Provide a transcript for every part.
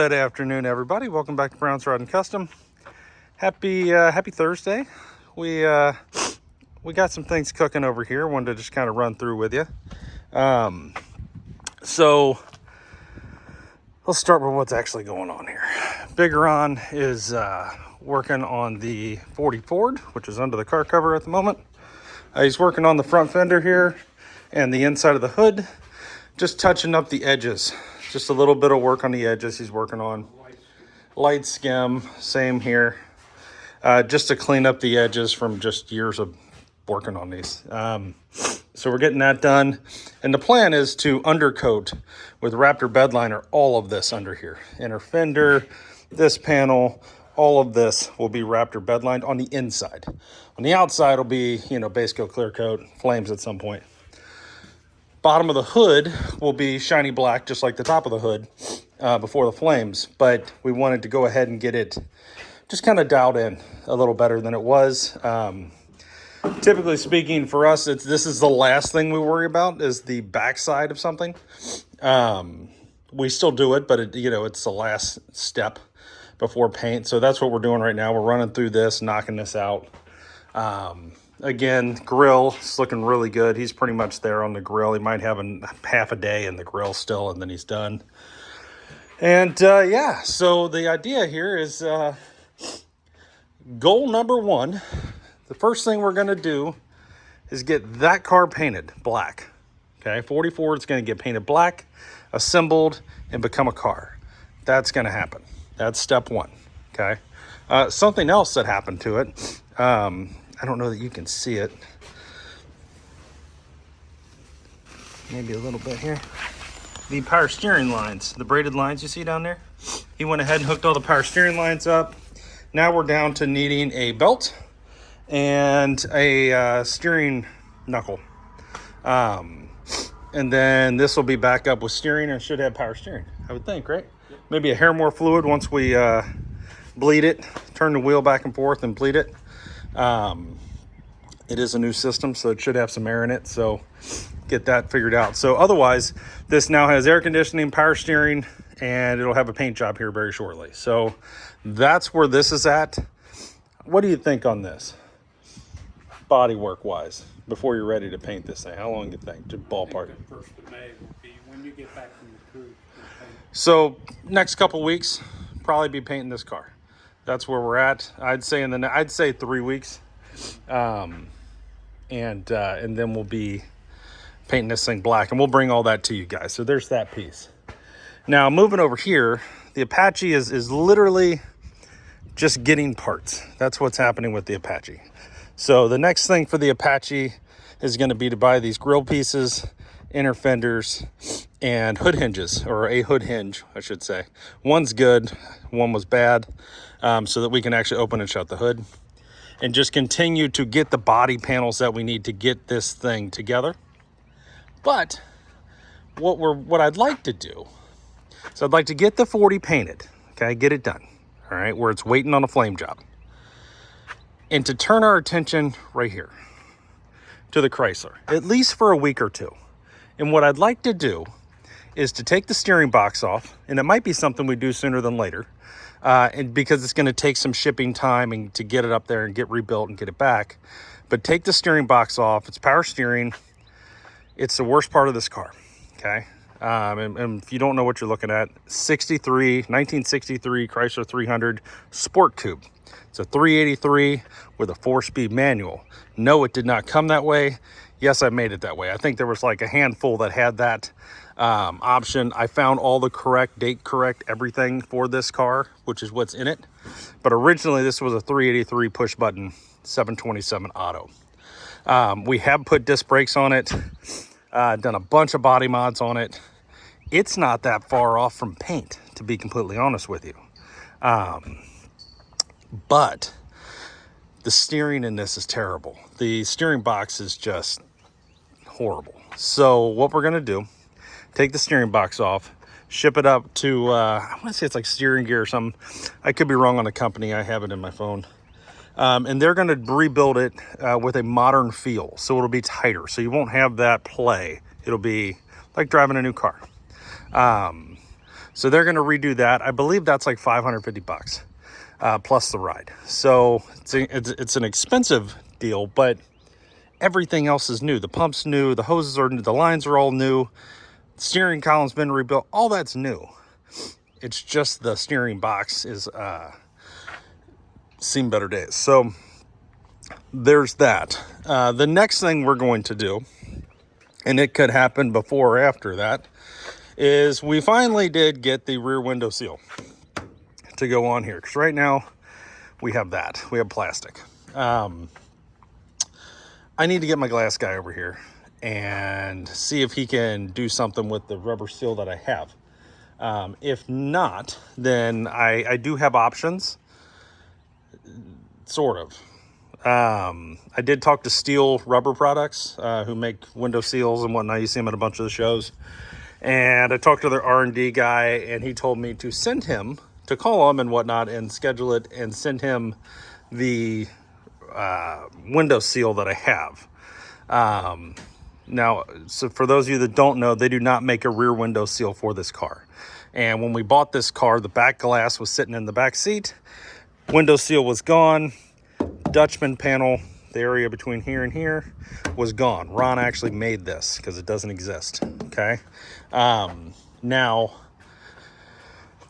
Good afternoon, everybody. Welcome back to Brown's Rod and Custom. Happy Thursday. We got some things cooking over here. Wanted to just kind of run through with you. So let's start with what's actually going on here. Biggeron is working on the 40 Ford, which is under the car cover at the moment. He's working on the front fender here and the inside of the hood, just touching up the edges. Just a little bit of work on the edges he's working on. Light skim, same here. Just to clean up the edges from just years of working on these. So we're getting that done. And the plan is to undercoat with Raptor bedliner all of this under here. Inner fender, this panel, all of this will be Raptor bedlined on the inside. On the outside will be, base coat, clear coat, flames at some point. Bottom of the hood will be shiny black, just like the top of the hood before the flames. But we wanted to go ahead and get it just kind of dialed in a little better than it was. Typically speaking, for us, this is the last thing we worry about is the backside of something. We still do it, but it's the last step before paint. So that's what we're doing right now. We're running through this, knocking this out. Again, grill is looking really good. He's pretty much there on the grill. He might have half a day in the grill still, and then he's done. And yeah, so the idea here is goal number one. The first thing we're going to do is get that car painted black. Okay, 44 is going to get painted black, assembled, and become a car. That's going to happen. That's step one. Okay. Something else that happened to it. I don't know that you can see it. Maybe a little bit here. The power steering lines, the braided lines you see down there. He went ahead and hooked all the power steering lines up. Now we're down to needing a belt and a steering knuckle. And then this will be back up with steering and should have power steering, I would think, right? Yep. Maybe a hair more fluid once we bleed it, turn the wheel back and forth and bleed it. It is a new system, so it should have some air in it, so get that figured out. So otherwise, this now has air conditioning, power steering, and it'll have a paint job here very shortly. So that's where this is at. What do you think on this, bodywork wise, before you're ready to paint this thing? How long do you think, to ballpark? I think the 1st of May will be when you get back from the cruise. So next couple weeks, probably be painting this car. That's where we're at. I'd say 3 weeks. And then we'll be painting this thing black, and we'll bring all that to you guys. So there's that piece. Now moving over here, the Apache is literally just getting parts. That's what's happening with the Apache. So the next thing for the Apache is going to be to buy these grill pieces, inner fenders, and hood hinges, or a hood hinge, I should say. One's good, one was bad, so that we can actually open and shut the hood. And just continue to get the body panels that we need to get this thing together. But what I'd like to do is I'd like to get the 40 painted, okay, get it done, all right, where it's waiting on a flame job. And to turn our attention right here to the Chrysler, at least for a week or two. And what I'd like to do is to take the steering box off, and it might be something we do sooner than later, and because it's going to take some shipping time and to get it up there and get rebuilt and get it back. But take the steering box off. It's power steering. It's the worst part of this car, okay? And if you don't know what you're looking at, 1963 Chrysler 300 Sport Coupe. It's a 383 with a 4-speed manual. No, it did not come that way. Yes, I made it that way. I think there was like a handful that had that option. I found all the correct, date correct, everything for this car, which is what's in it. But originally this was a 383 push button 727 auto. We have put disc brakes on it, done a bunch of body mods on it. It's not that far off from paint, to be completely honest with you. But the steering in this is terrible. The steering box is just horrible. So what we're gonna do, take the steering box off, ship it up to, I want to say it's like Steering Gear or something. I could be wrong on the company. I have it in my phone. And they're going to rebuild it with a modern feel. So it'll be tighter. So you won't have that play. It'll be like driving a new car. So they're going to redo that. I believe that's like $550 plus the ride. So it's an expensive deal, but everything else is new. The pump's new, the hoses are new, the lines are all new, steering column's been rebuilt, all that's new. It's just the steering box is seen better days. So there's that. The next thing we're going to do, and it could happen before or after that, is we finally did get the rear window seal to go on here. Because right now we have that. We have plastic. I need to get my glass guy over here and see if he can do something with the rubber seal that I have. If not, then I do have options. Sort of. I did talk to Steel Rubber Products, who make window seals and whatnot. You see them at a bunch of the shows. And I talked to their R&D guy, and he told me to send him, to call him and whatnot, and schedule it and send him the window seal that I have. Now, so for those of you that don't know, they do not make a rear window seal for this car. And when we bought this car, the back glass was sitting in the back seat. Window seal was gone. Dutchman panel, the area between here and here, was gone. Ron actually made this because it doesn't exist. Okay. Now,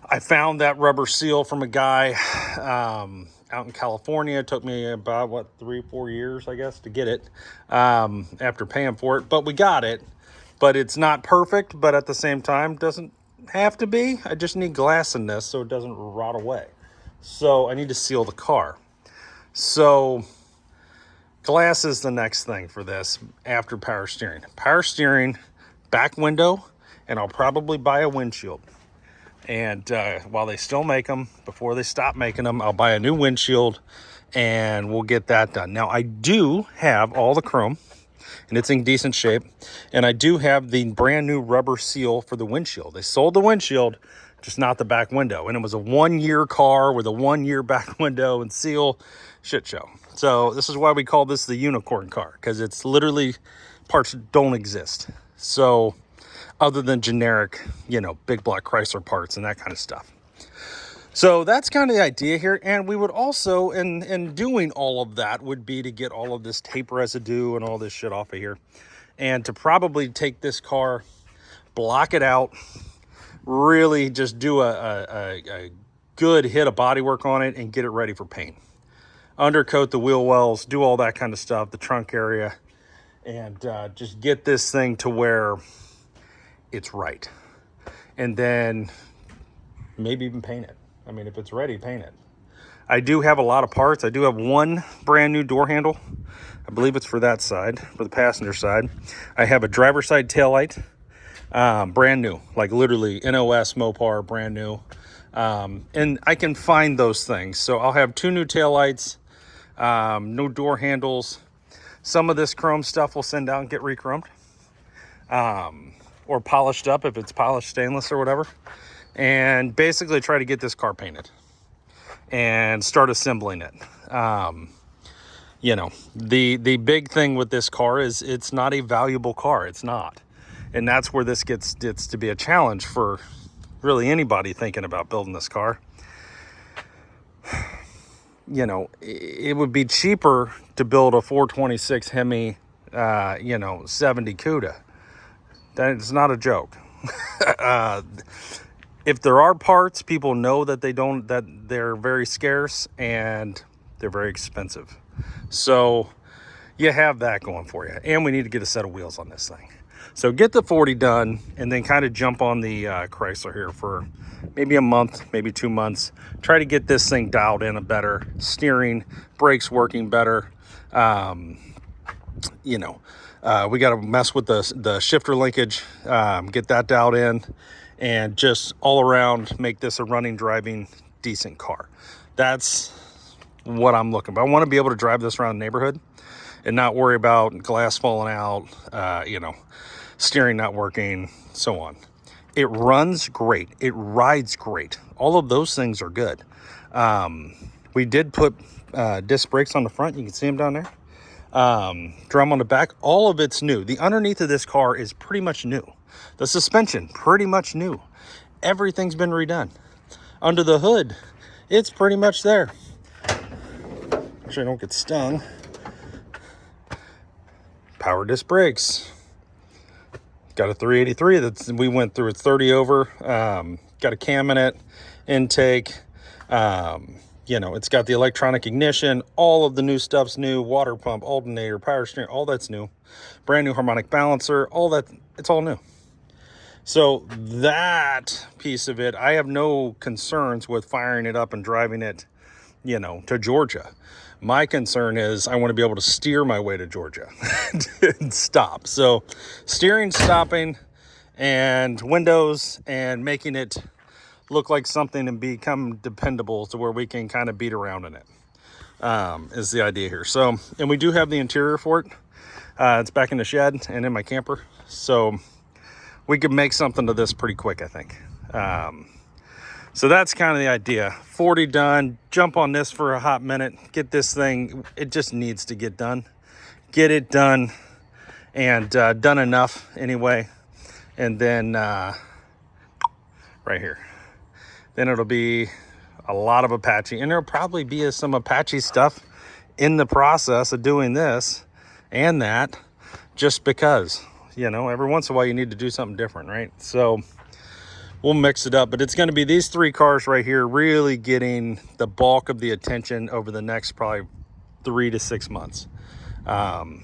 I found that rubber seal from a guy out in California. It took me about, 3-4 years, I guess, to get it after paying for it. But we got it. But it's not perfect, but at the same time, doesn't have to be. I just need glass in this so it doesn't rot away. So I need to seal the car. So glass is the next thing for this after power steering. Power steering, back window, and I'll probably buy a windshield. And while they still make them, before they stop making them, I'll buy a new windshield and we'll get that done. Now, I do have all the chrome and it's in decent shape. And I do have the brand new rubber seal for the windshield. They sold the windshield, just not the back window. And it was a 1-year car with a 1-year back window and seal. Shit show. So this is why we call this the unicorn car, because it's literally parts that don't exist. So other than generic, big block Chrysler parts and that kind of stuff. So that's kind of the idea here. And we would also, in doing all of that, would be to get all of this tape residue and all this shit off of here. And to probably take this car, block it out, really just do a good hit of bodywork on it and get it ready for paint. Undercoat the wheel wells, do all that kind of stuff, the trunk area, and just get this thing to where it's right. And then maybe even paint it. I mean, if it's ready, paint it. I do have a lot of parts. I do have one brand new door handle. I believe it's for that side, for the passenger side. I have a driver's side taillight, brand new, like literally NOS Mopar, brand new. And I can find those things. So I'll have 2 new taillights, no door handles. Some of this chrome stuff we'll send out and get re-chromed, or polished up if it's polished stainless or whatever. And basically try to get this car painted and start assembling it. The big thing with this car is it's not a valuable car. It's not. And that's where this gets to be a challenge for really anybody thinking about building this car. It would be cheaper to build a 426 Hemi, 70 CUDA. That's not a joke. If there are parts, people know that they're very scarce and they're very expensive. So you have that going for you. And we need to get a set of wheels on this thing. So get the 40 done and then kind of jump on the Chrysler here for maybe a month, maybe 2 months. Try to get this thing dialed in a better, steering, brakes working better. We got to mess with the shifter linkage, get that dialed in, and just all around make this a running, driving, decent car. That's what I'm looking for. I want to be able to drive this around the neighborhood and not worry about glass falling out, steering not working, so on. It runs great. It rides great. All of those things are good. We did put disc brakes on the front. You can see them down there. Drum on the back. All of it's new. The underneath of this car is pretty much new. The suspension, pretty much new. everything's been redone. Under the hood, it's pretty much there. Sure I don't get stung. Power disc brakes. Got a 383 that we went through. It's 30 over. Got a cam in it, intake. You know, it's got the electronic ignition. All of the new stuff's new. Water pump, alternator, power steering, all that's new. Brand new harmonic balancer, all that, it's all new. So that piece of it, I have no concerns with firing it up and driving it, you know, to Georgia. My concern is I want to be able to steer my way to Georgia and stop. So steering, stopping, and windows, and making it look like something and become dependable to where we can kind of beat around in it, is the idea here. So, and we do have the interior for it. It's back in the shed and in my camper. So we could make something to this pretty quick, I think. So that's kind of the idea. 40 done, jump on this for a hot minute, get this thing, it just needs to get done. Get it done, and done enough anyway. And then right here, then it'll be a lot of Apache, and there'll probably be some Apache stuff in the process of doing this and that, just because, you know, every once in a while you need to do something different, right? So we'll mix it up, but it's going to be these three cars right here really getting the bulk of the attention over the next probably 3 to 6 months. And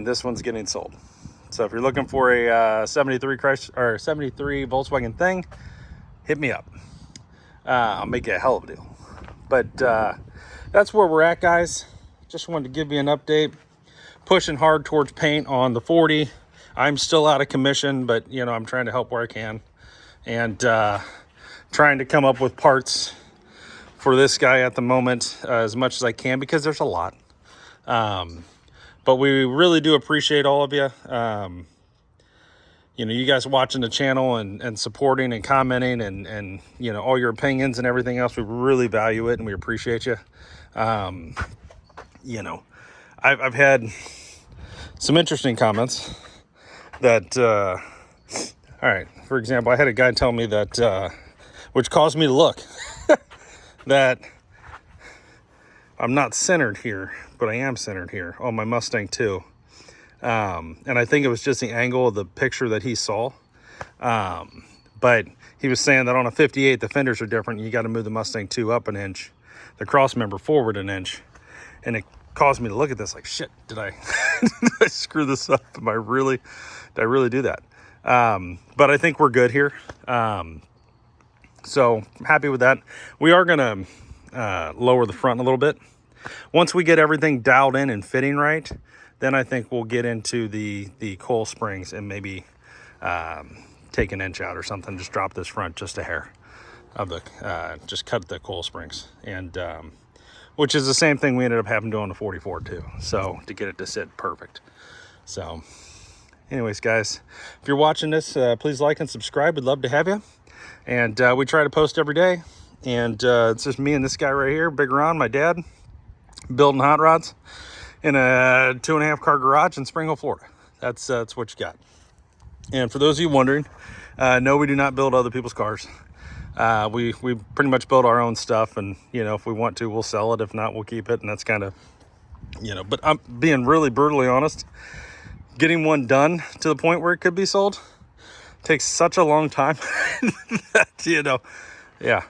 this one's getting sold. So if you're looking for a 73 Chrysler or 73 Volkswagen thing, hit me up. I'll make it a hell of a deal. But that's where we're at, guys. Just wanted to give you an update. Pushing hard towards paint on the 40. I'm still out of commission, but you know, I'm trying to help where I can, and trying to come up with parts for this guy at the moment as much as I can, because there's a lot. But we really do appreciate all of you. You know, you guys watching the channel and supporting and commenting and you know, all your opinions and everything else. We really value it and we appreciate you. You know, I've had some interesting comments that, all right, for example, I had a guy tell me that, which caused me to look, that I'm not centered here, but I am centered here on my Mustang too. And I think it was just the angle of the picture that he saw. But he was saying that on a 58, the fenders are different. You got to move the Mustang 2 up an inch, the cross member forward an inch. And it caused me to look at this like, shit, did I, did I screw this up? Did I really do that? But I think we're good here. So happy with that. We are going to lower the front a little bit. Once we get everything dialed in and fitting right, then I think we'll get into the coil springs and maybe take an inch out or something. Just drop this front just a hair of the, just cut the coil springs. And which is the same thing we ended up having to do on the 44 too. So to get it to sit perfect. So anyways, guys, if you're watching this, please like and subscribe. We'd love to have you. And we try to post every day. And it's just me and this guy right here, Big Ron, my dad, building hot rods in a 2.5 car garage in Spring Hill, Florida. That's what you got. And for those of you wondering, no, we do not build other people's cars. We pretty much build our own stuff, and you know, if we want to, we'll sell it. If not, we'll keep it. And that's kind of, you know, but I'm being really brutally honest. Getting one done to the point where it could be sold takes such a long time that, you know, yeah.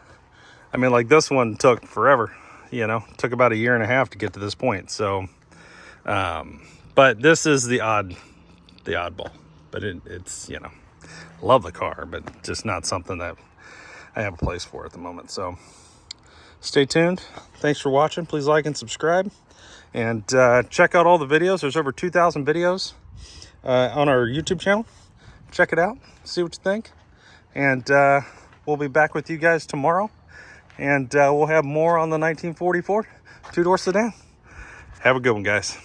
I mean, like this one took forever, you know, took about 1.5 years to get to this point. So, but this is the oddball, but it's, you know, love the car, but just not something that I have a place for at the moment. So stay tuned. Thanks for watching. Please like and subscribe, and check out all the videos. There's over 2,000 videos on our YouTube channel. Check it out, see what you think, and we'll be back with you guys tomorrow, and we'll have more on the 1944 two-door sedan. Have a good one, guys.